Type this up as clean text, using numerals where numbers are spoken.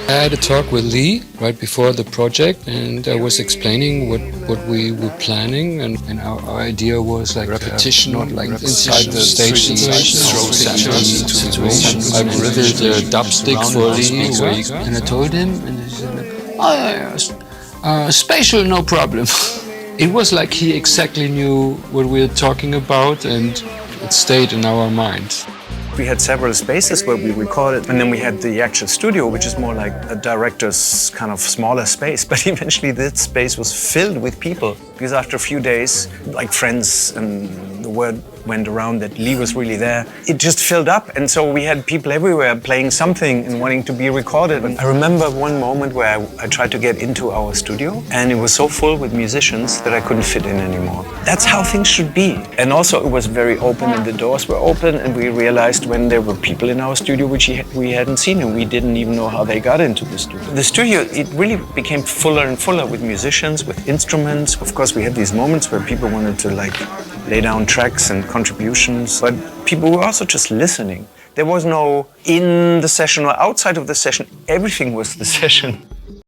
I had a talk with Lee right before the project, and I was explaining what we were planning, and our idea was like repetition, not like inside the stage situation. I riveted a dubstick for Lee, and I told him, and he said, Spatial, no problem. It was like he exactly knew what we were talking about, and it stayed in our minds. We had several spaces where we recorded, and then we had the actual studio, which is more like a director's kind of smaller space. But eventually that space was filled with people, because after a few days, like friends, and the word went around that Lee was really there, it just filled up. And so we had people everywhere playing something and wanting to be recorded. And I remember one moment where I tried to get into our studio, and it was so full with musicians that I couldn't fit in anymore. That's how things should be. And also it was very open, and the doors were open, and we realized when there were people in our studio which we hadn't seen, and we didn't even know how they got into the studio. The studio, it really became fuller and fuller with musicians, with instruments. Of course, we had these moments where people wanted to like lay down tracks and contributions, but people were also just listening. There was no in the session or outside of the session. Everything was the session.